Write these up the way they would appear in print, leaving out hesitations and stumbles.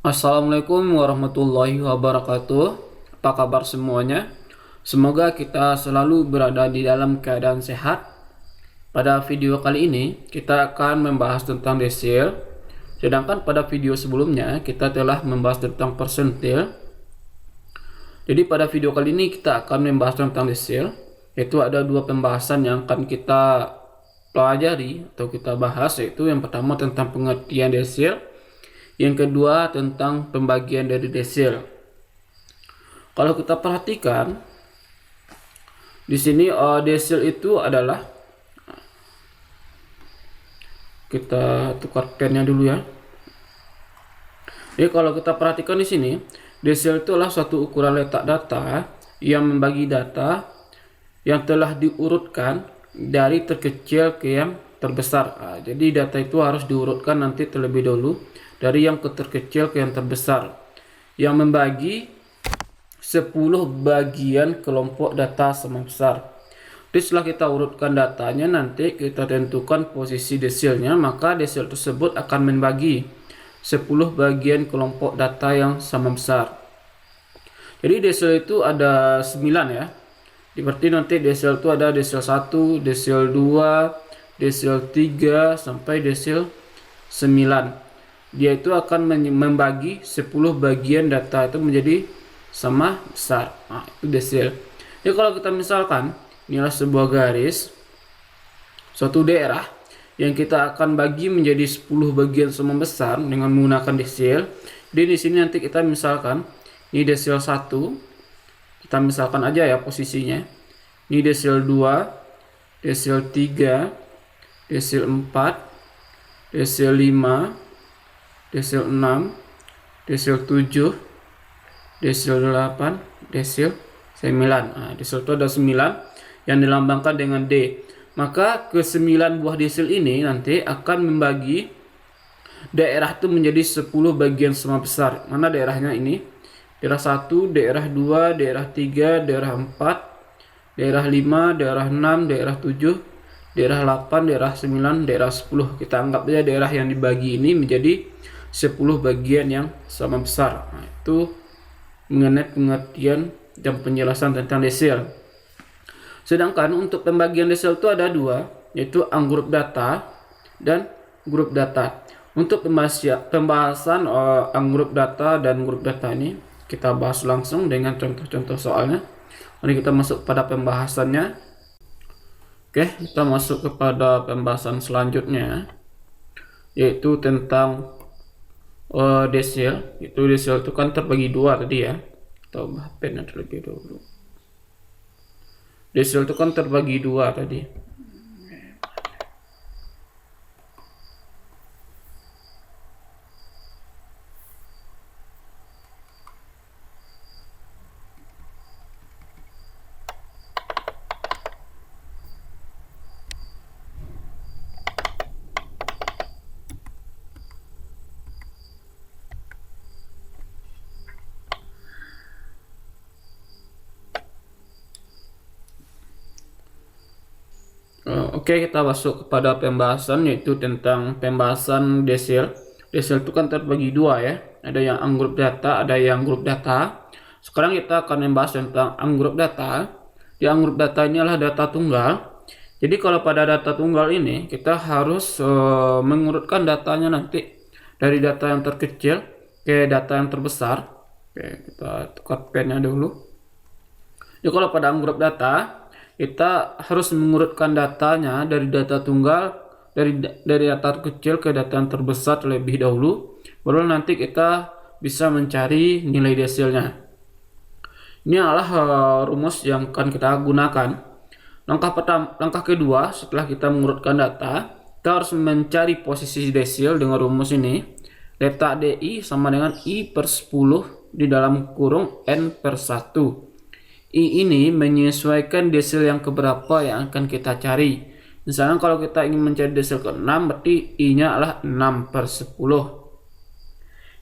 Assalamualaikum warahmatullahi wabarakatuh. Apa kabar semuanya? Semoga kita selalu berada di dalam keadaan sehat. Pada video kali ini kita akan membahas tentang desil. Sedangkan pada video sebelumnya kita telah membahas tentang persentil. Jadi pada video kali ini kita akan membahas tentang desil. Yaitu ada dua pembahasan yang akan kita pelajari atau kita bahas, yaitu yang pertama tentang pengertian desil, yang kedua tentang pembagian dari desil. Kalau kita perhatikan di sini desil itu adalah, kita tukar pennya dulu ya. Jadi kalau kita perhatikan di sini, desil itu adalah suatu ukuran letak data yang membagi data yang telah diurutkan dari terkecil ke yang terbesar. Jadi data itu harus diurutkan nanti terlebih dahulu dari yang terkecil ke yang terbesar, yang membagi 10 bagian kelompok data sama besar. Jadi setelah kita urutkan datanya, nanti kita tentukan posisi desilnya, maka desil tersebut akan membagi 10 bagian kelompok data yang sama besar. Jadi desil itu ada 9 ya. Berarti nanti desil itu ada desil 1, desil 2, desil 3 sampai desil 9. Dia itu akan membagi 10 bagian data itu menjadi sama besar. Nah, itu desil. Jadi kalau kita misalkan inilah sebuah garis suatu daerah yang kita akan bagi menjadi 10 bagian sama besar dengan menggunakan desil. Jadi di sini nanti kita misalkan ini desil 1. Kita misalkan aja ya posisinya. Ini desil 2, desil 3, desil 4, desil 5, desil 6, desil 7, desil 8, desil 9. Nah, desil itu ada 9 yang dilambangkan dengan D. Maka ke 9 buah desil ini nanti akan membagi daerah itu menjadi 10 bagian sama besar. Mana daerahnya ini? Daerah 1, daerah 2, daerah 3, daerah 4, daerah 5, daerah 6, daerah 7, daerah 8, daerah 9, daerah 10. Kita anggap saja daerah yang dibagi ini menjadi 10 bagian yang sama besar. Nah, itu mengenai pengertian dan penjelasan tentang desil. Sedangkan untuk pembagian desil itu ada dua, yaitu ungroup data dan grup data. Untuk pembahasan ungroup data dan grup data ini kita bahas langsung dengan contoh-contoh soalnya. Mari kita masuk pada pembahasannya. Oke, kita masuk kepada pembahasan selanjutnya, yaitu tentang desil. Itu desil itu kan terbagi dua tadi ya. Kita ubah pennya terlebih dahulu. Desil itu kan terbagi dua tadi. Oke, kita masuk kepada pembahasan, yaitu tentang pembahasan desil. Desil itu kan terbagi dua ya. Ada yang ungroup data, ada yang grup data. Sekarang kita akan membahas tentang ungroup data. Di ungroup data ini adalah data tunggal. Jadi kalau pada data tunggal ini kita harus mengurutkan datanya nanti dari data yang terkecil ke data yang terbesar. Oke, kita tukar pennya dulu. Jadi kalau pada ungroup data kita harus mengurutkan datanya dari data tunggal, dari data kecil ke data yang terbesar terlebih dahulu, baru nanti kita bisa mencari nilai desilnya. Ini adalah rumus yang akan kita gunakan. Langkah kedua, setelah kita mengurutkan data, kita harus mencari posisi desil dengan rumus ini. Letak DI sama dengan I per 10 di dalam kurung N per 1. I ini menyesuaikan desil yang keberapa yang akan kita cari. Misalnya kalau kita ingin mencari desil ke-6, berarti I-nya adalah 6 per 10.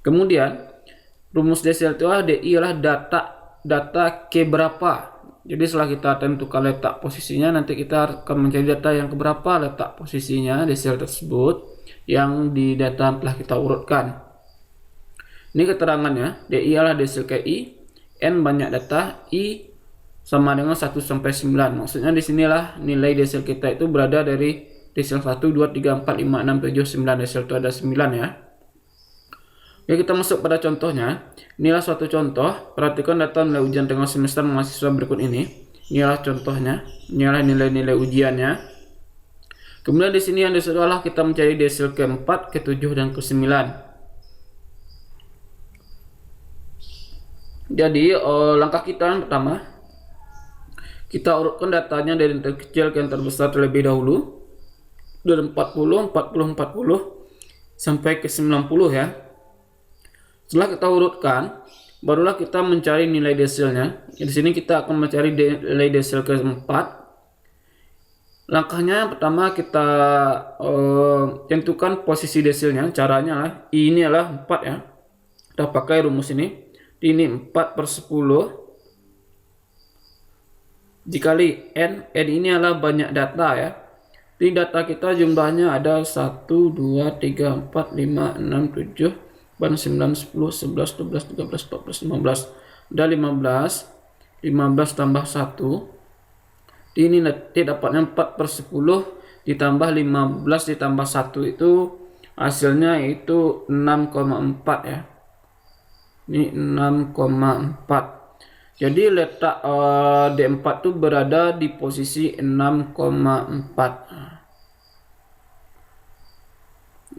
Kemudian rumus desil itu adalah DI adalah data keberapa. Jadi setelah kita tentukan letak posisinya, nanti kita akan mencari data yang keberapa letak posisinya desil tersebut yang di data telah kita urutkan. Ini keterangannya, DI adalah desil KI, N banyak data, I sama dengan 1 sampai 9. Maksudnya di sinilah nilai desil kita itu berada dari desil 1, 2, 3, 4, 5, 6, 7, 9. Desil itu ada 9 ya. Oke, kita masuk pada contohnya. Inilah suatu contoh. Perhatikan data nilai ujian tengah semester mahasiswa berikut ini. Inilah contohnya. Inilah nilai-nilai ujiannya. Kemudian di sini yang adalah kita mencari desil ke-4, ke-7, dan ke-9. Jadi langkah kita yang pertama, kita urutkan datanya dari yang terkecil ke yang terbesar terlebih dahulu. Dari 40, 40, 40 sampai ke 90 ya. Setelah kita urutkan, barulah kita mencari nilai desilnya. Di sini kita akan mencari nilai desil ke-4. Langkahnya yang pertama kita tentukan posisi desilnya. Caranya lah, ini adalah 4 ya. Kita pakai rumus ini. Ini 4/10 dikali N. N ini adalah banyak data ya. Di data kita jumlahnya ada 1, 2, 3, 4, 5, 6, 7, 9, 10, 11, 12, 13, 14, 15. Ada 15. 15 tambah 1. Ini nanti dapatnya 4/10 ditambah 15 ditambah 1 itu hasilnya itu 6,4 ya. Ini 6,4. Jadi letak D4 itu berada di posisi 6,4.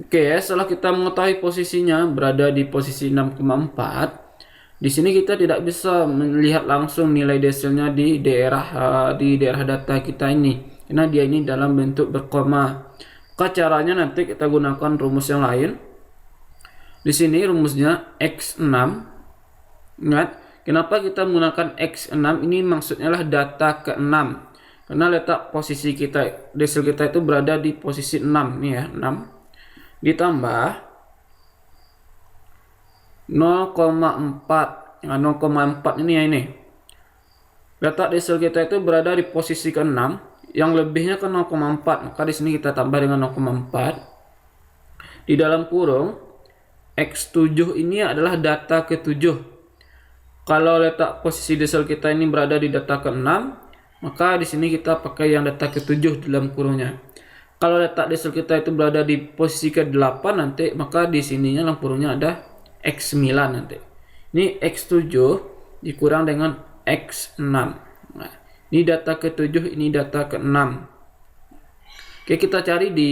Oke, setelah kita mengetahui posisinya berada di posisi 6,4, di sini kita tidak bisa melihat langsung nilai desilnya di daerah data kita ini, karena dia ini dalam bentuk berkoma. Maka caranya nanti kita gunakan rumus yang lain. Di sini rumusnya X6. Ingat, kenapa kita menggunakan X6? Ini maksudnya lah data ke-6. Karena letak posisi kita, desil kita itu berada di posisi 6 nih ya, 6. Ditambah 0,4. Nah, 0,4 ini ya ini. Letak desil kita itu berada di posisi ke-6, yang lebihnya ke 0,4. Maka di sini kita tambah dengan 0,4. Di dalam kurung X7 ini adalah data ke-7. Kalau letak posisi desil kita ini berada di data ke-6, maka di sini kita pakai yang data ke-7 dalam kurungnya. Kalau letak desil kita itu berada di posisi ke-8 nanti, maka di sininya dalam kurungnya ada X9 nanti. Ini X7 dikurang dengan X6. Nah, ini data ke-7, ini data ke-6. Oke, kita cari di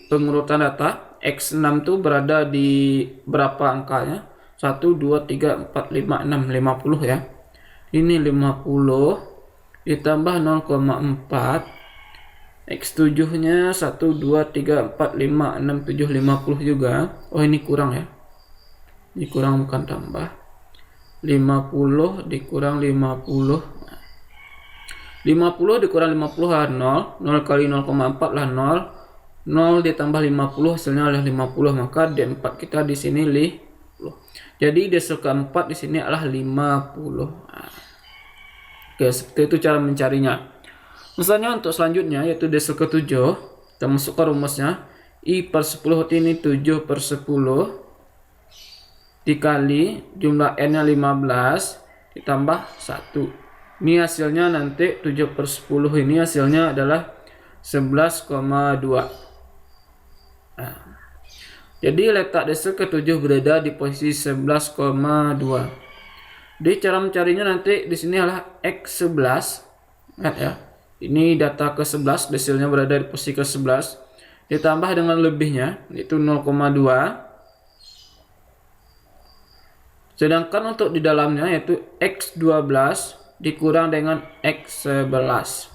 pengurutan data. X6 itu berada di berapa angkanya? 1, 2, 3, 4, 5, 6, 50 ya. Ini 50 ditambah 0,4. X7 nya 1, 2, 3, 4, 5, 6, 7, 50 juga. Oh, ini kurang ya. Ini kurang bukan tambah. 50 dikurang 50. 50 dikurang 50 lah 0. 0 kali 0,4 lah 0. 0 ditambah 50 hasilnya adalah 50, maka D4 kita di sini 50. Jadi desil keempat di sini adalah 50. Nah, oke, seperti itu cara mencarinya. Misalnya untuk selanjutnya yaitu desil ke-7, kita masukkan rumusnya. I/10 ini 7/10 dikali jumlah N nya 15 ditambah 1. Ini hasilnya nanti 7/10 ini hasilnya adalah 11,2. Nah, jadi letak desil ke-7 berada di posisi 11,2. Jadi cara mencarinya nanti di sini adalah X11. Lihat ya. Ini data ke-11, desilnya berada di posisi ke-11 ditambah dengan lebihnya yaitu 0,2. Sedangkan untuk di dalamnya yaitu X12 dikurang dengan X11.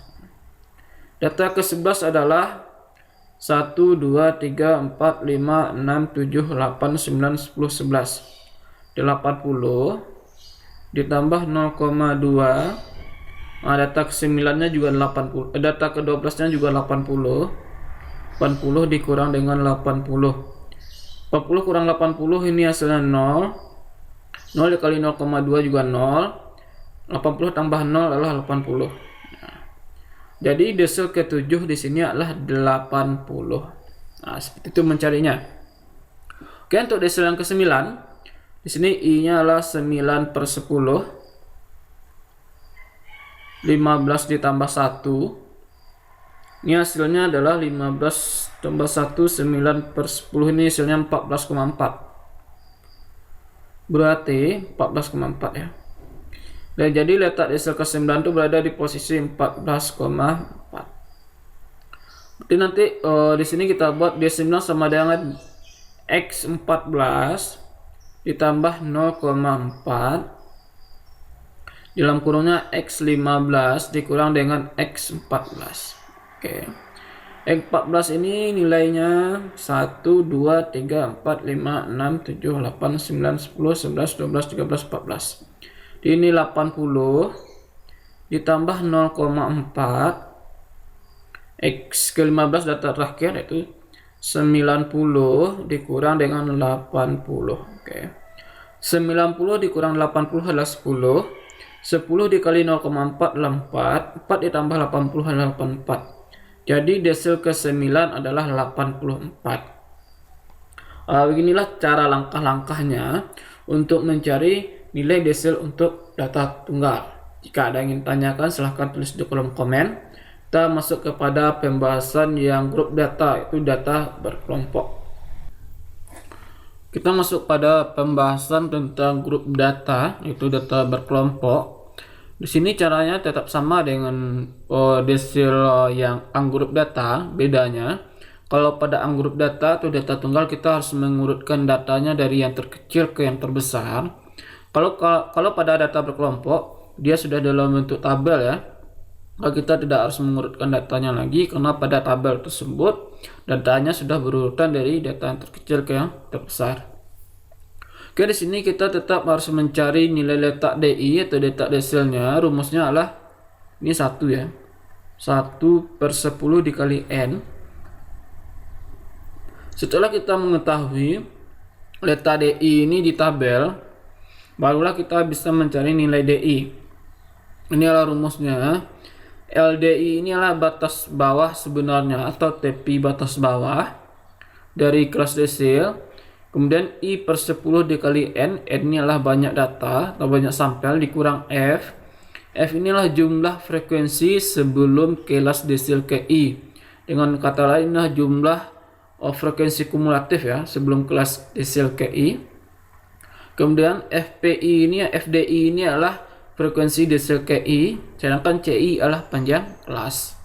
Data ke-11 adalah 1, 2, 3, 4, 5, 6, 7, 8, 9, 10, 11. 80 ditambah 0,2. Nah, data ke-9 nya juga 80. Data ke-12 nya juga 80. 80 dikurang dengan 80. 40 kurang 80 ini hasilnya 0. 0 dikali 0,2 juga 0. 80 tambah 0 adalah 80. Jadi desil ke-7 di sini adalah 80. Nah, seperti itu mencarinya. Oke, untuk desil yang ke-9, Di sini I-nya adalah 9 per 10. 15 ditambah 1. Ini hasilnya adalah 15 tambah 1, 9 per 10. Ini hasilnya 14,4. Berarti 14,4 ya. Dan jadi letak desil ke-9 itu berada di posisi 14,4. Jadi nanti di sini kita buat D9 sama dengan X14 ditambah 0,4 dalam kurungnya X15 dikurang dengan X14. Oke. X14 ini nilainya 1, 2, 3, 4, 5, 6, 7, 8, 9, 10, 11, 12, 13, 14. Ini 80 ditambah 0,4 X ke-15 data terakhir yaitu 90 dikurang dengan 80. Oke. 90 dikurang 80 adalah 10. 10 dikali 0,4 adalah 4. 4 ditambah 80 adalah 84. Jadi desil ke-9 adalah 84. Beginilah cara langkah-langkahnya untuk mencari nilai desil untuk data tunggal. Jika ada yang ingin tanyakan, silahkan tulis di kolom komen. Kita masuk kepada pembahasan yang grup data, itu data berkelompok. Kita masuk pada pembahasan tentang grup data, yaitu data berkelompok. Di sini caranya tetap sama dengan desil yang ungroup data. Bedanya, kalau pada ungroup data atau data tunggal kita harus mengurutkan datanya dari yang terkecil ke yang terbesar. Kalau pada data berkelompok, dia sudah dalam bentuk tabel ya. Kita tidak harus mengurutkan datanya lagi karena pada tabel tersebut datanya sudah berurutan dari data yang terkecil ke yang terbesar. Oke, di sini kita tetap harus mencari nilai letak DI atau letak desilnya. Rumusnya adalah ini 1 ya. 1 per 10 dikali N. Setelah kita mengetahui letak DI ini di tabel, barulah kita bisa mencari nilai DI. Ini adalah rumusnya. LDI ini adalah batas bawah sebenarnya atau TP batas bawah dari kelas desil. Kemudian I per 10 dikali N. N ini adalah banyak data atau banyak sampel dikurang F. F inilah jumlah frekuensi sebelum kelas desil ke I. Dengan kata lain inilah jumlah frekuensi kumulatif ya sebelum kelas desil ke I. Kemudian FPI ini, FDI ini adalah frekuensi desil KI, sedangkan CI adalah panjang kelas.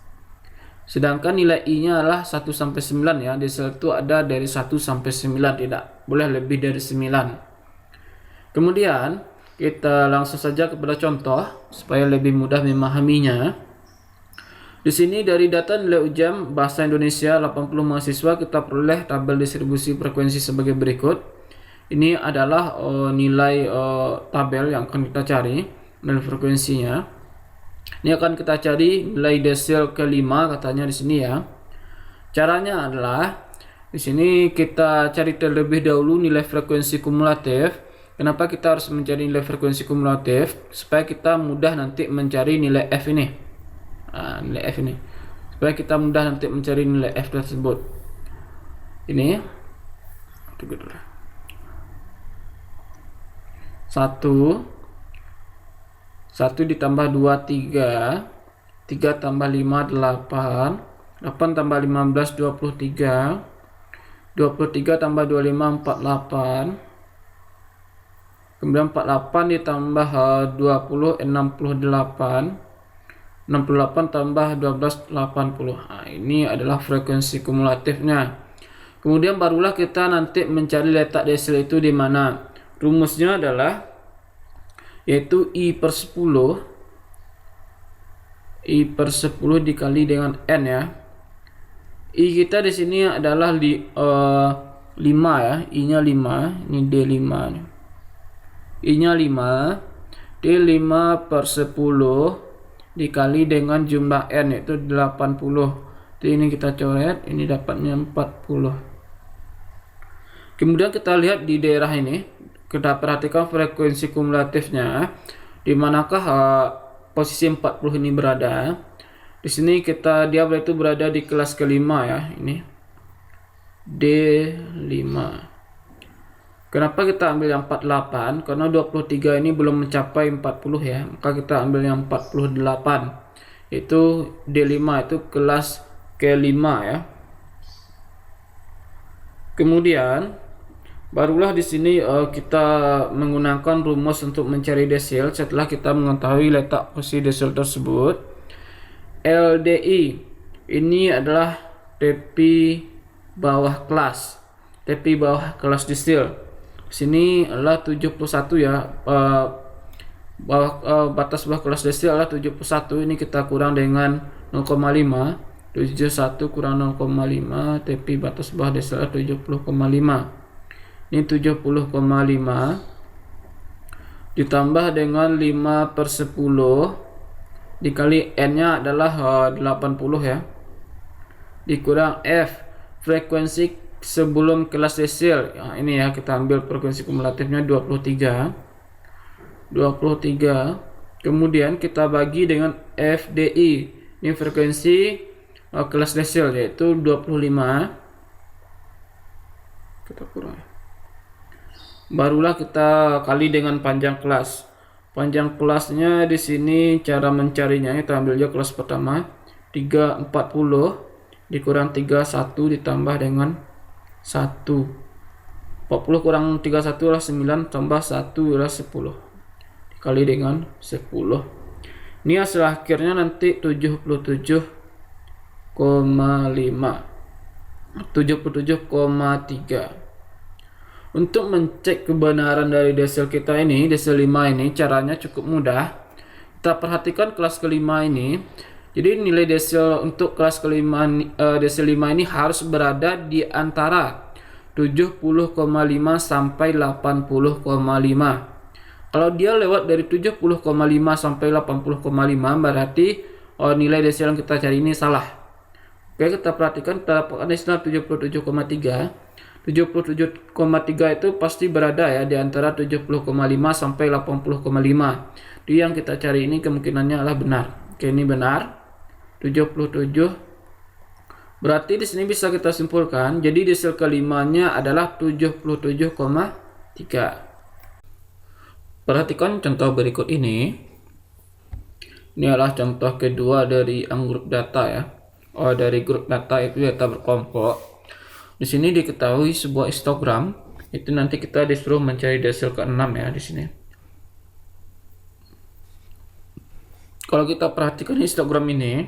Sedangkan nilai I-nya adalah 1 sampai 9 ya. Desil itu ada dari 1 sampai 9, tidak boleh lebih dari 9. Kemudian kita langsung saja kepada contoh supaya lebih mudah memahaminya. Di sini dari data nilai ujian bahasa Indonesia 80 mahasiswa kita peroleh tabel distribusi frekuensi sebagai berikut. Ini adalah nilai tabel yang akan kita cari. Nilai frekuensinya ini akan kita cari nilai desil ke-5 katanya di sini ya. Caranya adalah di sini kita cari terlebih dahulu nilai frekuensi kumulatif. Kenapa kita harus mencari nilai frekuensi kumulatif? Supaya kita mudah nanti mencari nilai F ini. Nilai F ini. Supaya kita mudah nanti mencari nilai F tersebut. Ini 1 ditambah 2, 3. 3 tambah 5, 8. 8 tambah 15, 23. 23 tambah 25, 48. Kemudian 48 ditambah 20, 68. 68 tambah 12, 80. Nah, ini adalah frekuensi kumulatifnya. Kemudian barulah kita nanti mencari letak desil itu di mana. Rumusnya adalah yaitu I per 10 dikali dengan N ya. I kita di sini adalah 5 ya. I-nya 5, ini D5 nih. I-nya 5, D5 per 10 dikali dengan jumlah N yaitu 80. Jadi ini kita coret, ini dapatnya 40. Kemudian kita lihat di daerah ini. Kita perhatikan frekuensi kumulatifnya, di manakah posisi 40 ini berada. Di sini dia berada di kelas ke-5 ya, ini D5. Kenapa kita ambil yang 48? Karena 23 ini belum mencapai 40 ya, maka kita ambil yang 48. Itu D5, itu kelas ke-5 ya. Kemudian barulah di sini kita menggunakan rumus untuk mencari desil setelah kita mengetahui letak posisi desil tersebut. LDI ini adalah tepi bawah kelas, tepi bawah kelas desil. Sini adalah 71 ya, batas bawah kelas desil adalah 71. Ini kita kurang dengan 0,5. 71 kurang 0,5, tepi batas bawah desil 70,5. Ini 70,5 ditambah dengan 5/10 dikali N nya adalah 80 ya, dikurang F, frekuensi sebelum kelas desil ya, ini ya, kita ambil frekuensi kumulatifnya 23. Kemudian kita bagi dengan FDI, ini frekuensi kelas desil yaitu 25. Kita kurang, barulah kita kali dengan panjang kelas. Panjang kelasnya di sini cara mencarinya, kita ambil aja kelas pertama, 340 dikurang 31 ditambah dengan 1. 40 kurang 31 adalah 9, tambah 1 adalah 10 dikali dengan 10. Ini hasil akhirnya nanti 77,3. Untuk mengecek kebenaran dari desil kita ini, desil 5 ini, caranya cukup mudah. Kita perhatikan kelas kelima ini. Jadi nilai desil untuk kelas kelima, desil 5 ini harus berada di antara 70,5 sampai 80,5. Kalau dia lewat dari 70,5 sampai 80,5 berarti nilai desil yang kita cari ini salah. Oke, kita perhatikan, kita dapatkan desil 77,3. 77,3 itu pasti berada ya di antara 70,5 sampai 80,5. Jadi yang kita cari ini kemungkinannya adalah benar. Oke, ini benar. 77. Berarti di sini bisa kita simpulkan, jadi desil kelimanya adalah 77,3. Perhatikan contoh berikut ini. Ini adalah contoh kedua dari grup data ya. Dari grup data itu data berkelompok. Di sini diketahui sebuah histogram, itu nanti kita disuruh mencari desil ke-6 ya di sini. Kalau kita perhatikan histogram ini,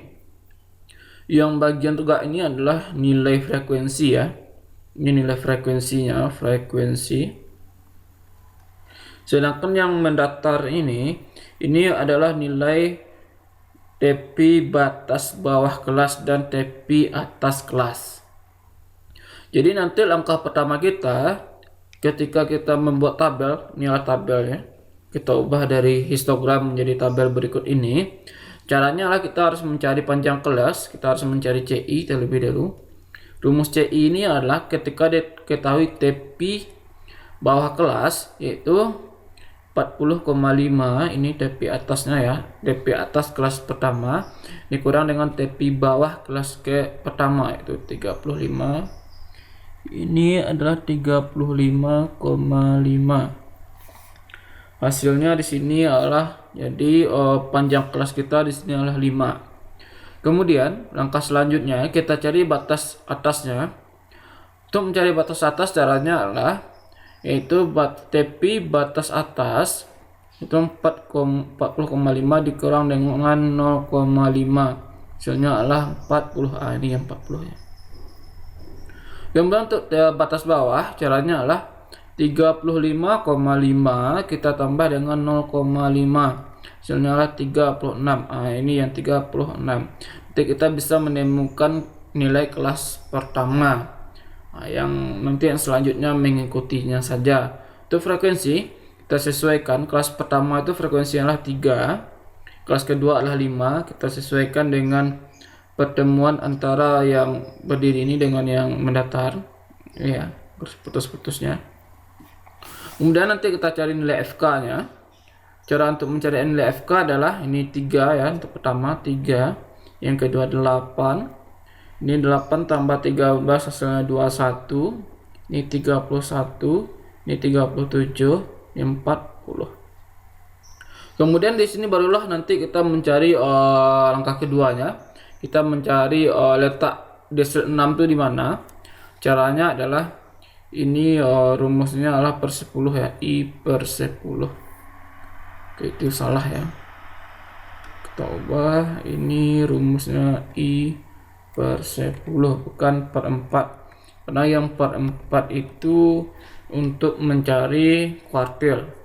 yang bagian tegak ini adalah nilai frekuensi ya. Ini nilai frekuensinya, frekuensi. Sedangkan yang mendatar ini adalah nilai tepi batas bawah kelas dan tepi atas kelas. Jadi nanti langkah pertama kita ketika kita membuat tabel, nilai tabel ya, kita ubah dari histogram menjadi tabel berikut ini. Caranya adalah kita harus mencari panjang kelas, kita harus mencari CI terlebih dahulu. Rumus CI ini adalah ketika diketahui tepi bawah kelas yaitu 40,5, ini tepi atasnya ya, tepi atas kelas pertama dikurang dengan tepi bawah kelas ke pertama yaitu 35. Ini adalah 35,5. Hasilnya di sini adalah jadi panjang kelas kita di sini adalah 5. Kemudian langkah selanjutnya kita cari batas atasnya. Untuk mencari batas atas caranya adalah yaitu tepi batas atas itu 40,5 dikurang dengan 0,5. Hasilnya adalah 40. Ini yang 40 ya. Kemudian untuk batas bawah caranya adalah 35,5 kita tambah dengan 0,5. Hasilnya adalah 36. Ini yang 36. Nanti kita bisa menemukan nilai kelas pertama. Yang nanti yang selanjutnya mengikutinya saja. Untuk frekuensi kita sesuaikan, kelas pertama itu frekuensinya adalah 3. Kelas kedua adalah 5. Kita sesuaikan dengan pertemuan antara yang berdiri ini dengan yang mendatar ya, putus-putusnya. Kemudian nanti kita cari nilai FK nya. Cara untuk mencari nilai FK adalah ini 3 ya, untuk pertama 3, yang kedua 8. Ini 8 tambah 13 hasilnya 21. Ini 31. ini 37, ini 40. Kemudian di sini barulah nanti kita mencari langkah keduanya. Kita mencari letak desil 6 itu di mana. Caranya adalah ini rumusnya adalah per 10 ya, I per 10. Oke, itu salah ya. Kita ubah, ini rumusnya I per 10 bukan per 4. Karena yang per 4 itu untuk mencari kuartil.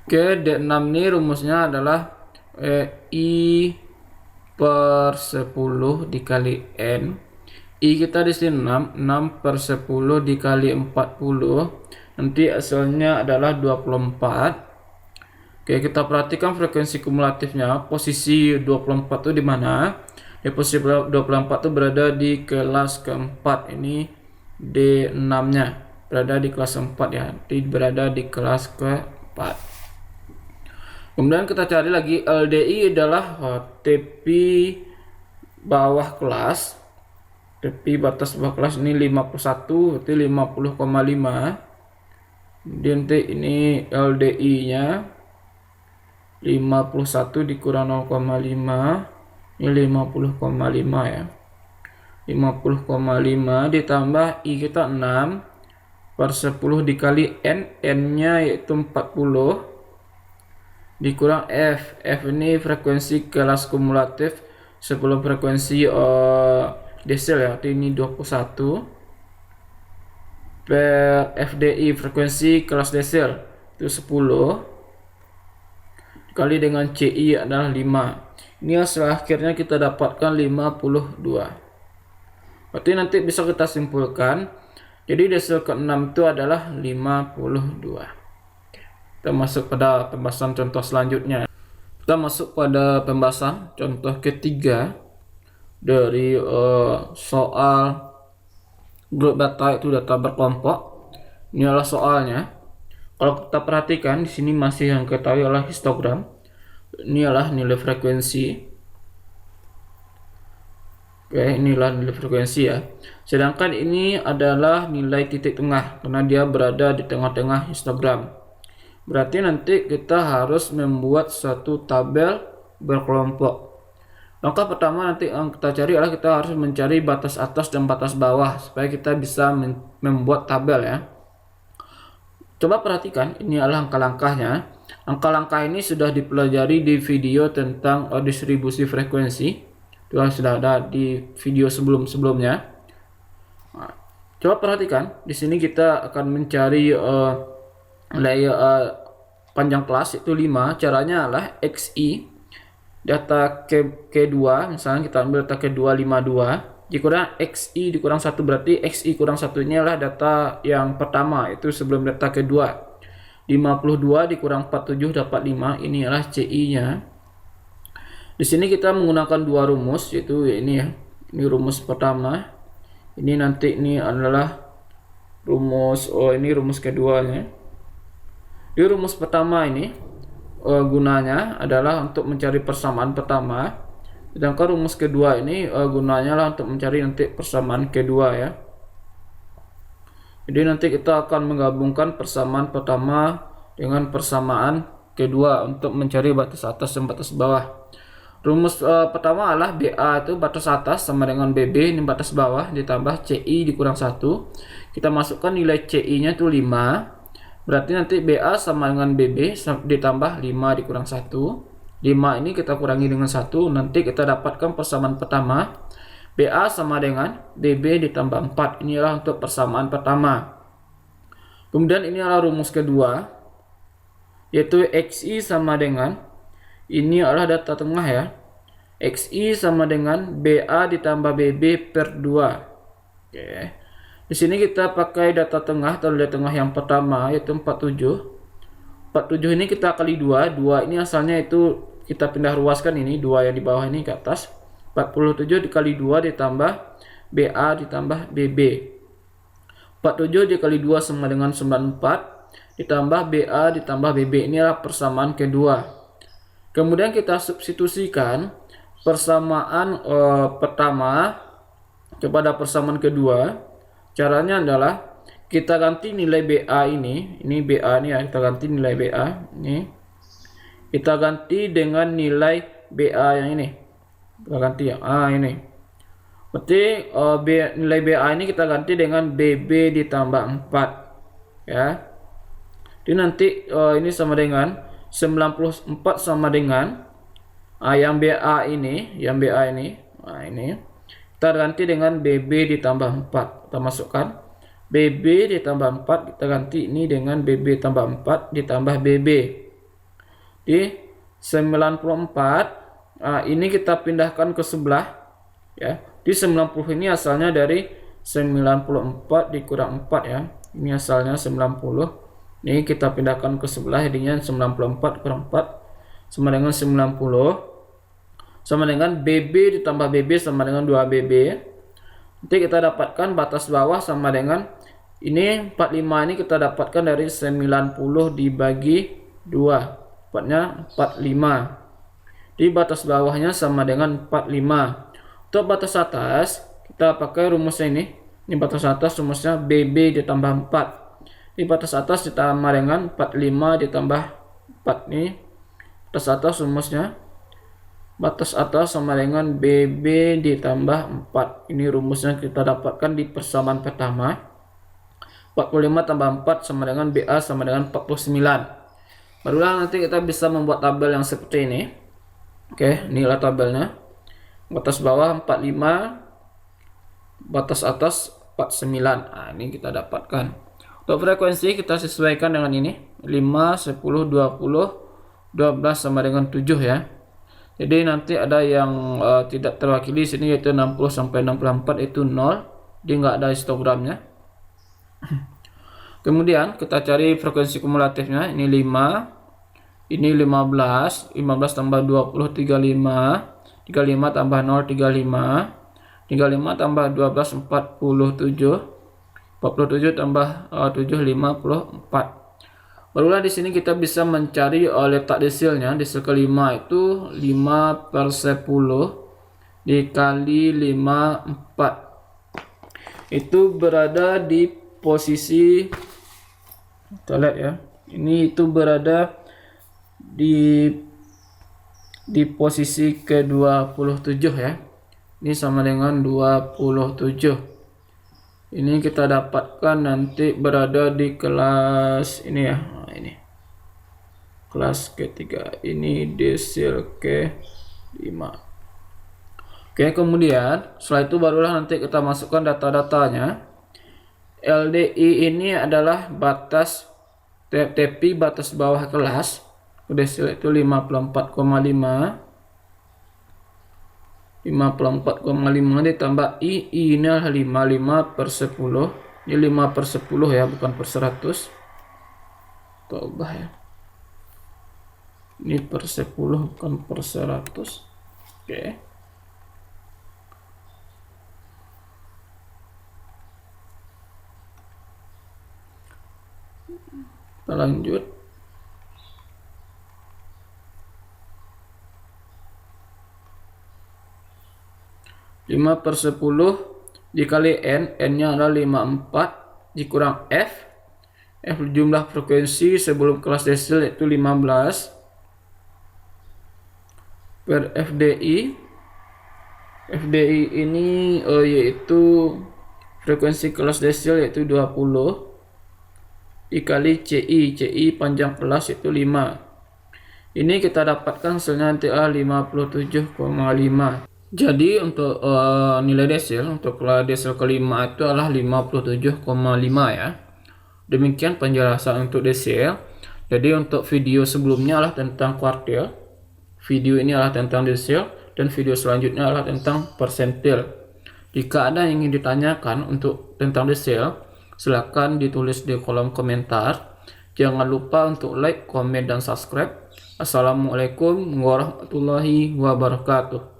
Oke, D6 ini rumusnya adalah I per 10 dikali N. I kita di sini 6 per 10 dikali 40. Nanti hasilnya adalah 24. Oke, kita perhatikan frekuensi kumulatifnya. Posisi 24 itu di mana? Ya, posisi 24 itu berada di kelas keempat. Ini D6-nya berada di kelas 4 ya. Berada di kelas keempat. Kemudian kita cari lagi LDI adalah TP bawah kelas. TP batas bawah kelas ini 51, berarti 50,5. Kemudian ini LDI-nya 51 dikurang 0,5, ini 50,5 ya. 50,5 ditambah I kita 6 per 10 dikali N, N-nya yaitu 40. Dikurang F. F ini frekuensi kelas kumulatif sebelum frekuensi desil ya, ini 21 per FDI frekuensi kelas desil itu 10 dikali dengan CI adalah 5. Ini hasil akhirnya kita dapatkan 52. Berarti nanti bisa kita simpulkan, jadi desil ke-6 itu adalah 52. Kita masuk pada pembahasan contoh selanjutnya. Kita masuk pada pembahasan contoh ketiga dari soal grup data, itu data berkelompok. Ini adalah soalnya. Kalau kita perhatikan di sini masih yang ketahui adalah histogram. Ini adalah nilai frekuensi. Oke, inilah nilai frekuensi ya. Sedangkan ini adalah nilai titik tengah karena dia berada di tengah-tengah histogram. Berarti nanti kita harus membuat suatu tabel berkelompok. Langkah pertama nanti yang kita cari adalah kita harus mencari batas atas dan batas bawah supaya kita bisa membuat tabel ya. Coba perhatikan, ini adalah langkah-langkahnya. Langkah-langkah ini sudah dipelajari di video tentang distribusi frekuensi. Itu sudah ada di video sebelum-sebelumnya. Nah, coba perhatikan, di sini kita akan mencari panjang kelas itu 5. Caranya adalah XI data K2, misalnya kita ambil data K2 52 dikurang XI dikurang 1, berarti XI kurang 1 ini adalah data yang pertama, itu sebelum data kedua. 52 dikurang 47 dapat 5, ini adalah CI nya. Di sini kita menggunakan dua rumus, yaitu ini ya, ini rumus pertama, ini nanti ini adalah rumus ini rumus keduanya. Di rumus pertama ini gunanya adalah untuk mencari persamaan pertama, sedangkan rumus kedua ini gunanya lah untuk mencari nanti persamaan kedua ya. Jadi nanti kita akan menggabungkan persamaan pertama dengan persamaan kedua untuk mencari batas atas dan batas bawah. Rumus pertama adalah BA itu batas atas sama dengan BB, ini batas bawah, ditambah CI dikurang 1. Kita masukkan nilai CI nya itu 5. Berarti nanti BA sama dengan BB ditambah 5 dikurang 1. 5 ini kita kurangi dengan 1. Nanti kita dapatkan persamaan pertama. BA sama dengan BB ditambah 4. Inilah untuk persamaan pertama. Kemudian ini adalah rumus kedua, yaitu XI sama dengan, ini adalah data tengah ya, XI sama dengan BA ditambah BB per 2. Oke. Di sini kita pakai data tengah atau data tengah yang pertama, yaitu 47. 47 ini kita kali 2. 2 ini asalnya itu kita pindah ruaskan, ini 2 yang di bawah ini ke atas. 47 dikali 2 ditambah BA ditambah BB. 47 dikali 2 sama dengan 94 ditambah BA ditambah BB. Ini adalah persamaan kedua. Kemudian kita substitusikan persamaan pertama kepada persamaan kedua. Caranya adalah kita ganti nilai BA ini BA ini ya, kita ganti nilai BA ini. Kita ganti dengan nilai BA yang ini. Kita ganti ya. Ini. Berarti nilai BA ini kita ganti dengan BB ditambah 4 ya. Jadi nanti ini sama dengan 94 sama dengan yang BA ini, ini kita ganti dengan BB ditambah 4. Kita masukkan BB ditambah 4, kita ganti ini dengan BB tambah 4 ditambah BB. Di 94 ini kita pindahkan ke sebelah ya. Di 90 ini asalnya dari 94 dikurang 4 ya. Ini asalnya 90. Ini kita pindahkan ke sebelah, jadinya 94 kurang 4 sama dengan 90. Sama dengan BB ditambah BB sama dengan 2BB. Nanti kita dapatkan batas bawah sama dengan ini 45 ini kita dapatkan dari 90 dibagi 2. Tepatnya 45. Di batas bawahnya sama dengan 45. Untuk batas atas kita pakai rumusnya ini. Ini batas atas rumusnya BB ditambah 4. Di batas atas ditambah dengan 45 ditambah 4 nih. Batas atas rumusnya. Batas atas sama dengan BB ditambah 4. Ini rumusnya kita dapatkan di persamaan pertama. 45 tambah 4 sama dengan BA sama dengan 49. Barulah nanti kita bisa membuat tabel yang seperti ini. Oke, inilah tabelnya. Batas bawah 45, batas atas 49. Ini kita dapatkan. Untuk frekuensi kita sesuaikan dengan ini. 5, 10, 20, 12 sama dengan 7 ya. Jadi nanti ada yang tidak terwakili sini yaitu 60 sampai 64 itu 0. Dia nggak ada histogramnya. Kemudian kita cari frekuensi kumulatifnya. Ini 5. Ini 15. 15 tambah 20 35. 35 tambah 0 35. 35 tambah 12 47. 47 tambah 7 54. Barulah di sini kita bisa mencari letak desilnya. Desil kelima itu 5/10 dikali 54. Itu berada di posisi, kita lihat ya, ini itu berada di posisi ke-27 ya. Ini sama dengan 27. Ini kita dapatkan nanti berada di kelas ini ya. Ini kelas ketiga. Ini desil ke-5. Oke, kemudian setelah itu barulah nanti kita masukkan data-datanya. LDI ini adalah batas TP batas bawah kelas. Desil itu 54,5. 54,5 ditambah I ini adalah 5/10. Ini 5/10 ya, bukan per 100. Coba ya. Ini per 10 bukan per 100. Oke. Kita lanjut. Lima per 10 dikali N, N-nya adalah 54 dikurang F. F jumlah frekuensi sebelum kelas desil yaitu 15 per FDI. FDI ini yaitu frekuensi kelas desil yaitu 20 dikali CI. CI panjang kelas itu 5. Ini kita dapatkan hasilnya nanti 57,5. Jadi untuk nilai desil untuk kelas desil kelima itu adalah 57,5 ya. Demikian penjelasan untuk desil. Jadi untuk video sebelumnya adalah tentang kuartil. Video ini adalah tentang desil dan video selanjutnya adalah tentang persentil. Jika ada yang ingin ditanyakan untuk tentang desil, silakan ditulis di kolom komentar. Jangan lupa untuk like, komen, dan subscribe. Assalamualaikum warahmatullahi wabarakatuh.